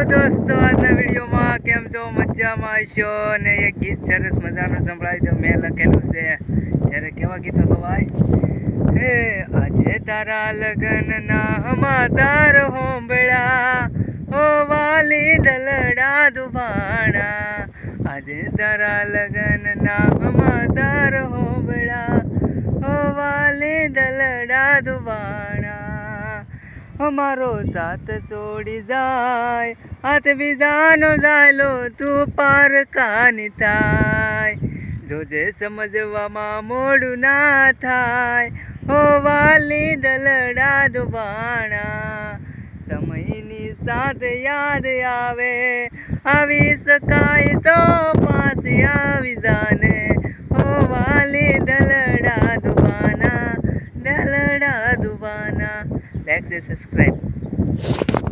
દોસ્તો, આજના વિડીયોમાં કેમ છો? મજામાં હશો ને એક ગીત સરસ મજાનું સંભળાવી દો. મેં લખેલું છે. ત્યારે કેવા ગીતો તો ભાઈ? હે આજે તારા લગ્નના સમાચાર હોંભળ્યા, ઓ વાલી દલડા દુભાણા. આજે તારા લગ્નના સમાચાર હોંભળ્યા, ઓ વાલી દલડા દુભાણા. અમારો સાથ છોડી જાય, હાથ બીજાનો ઝાયલો તું પાર કાની થાય. જોજે સમજવામાં મોડું ના થાય, હો વાલી દલડા દુભાણા. સમયની સાથે યાદ આવે, આવી શકાય તો પાછી આવી જાને, હો વાલી દલડા દુભાણા, દલડા દુભાણા. Like and subscribe.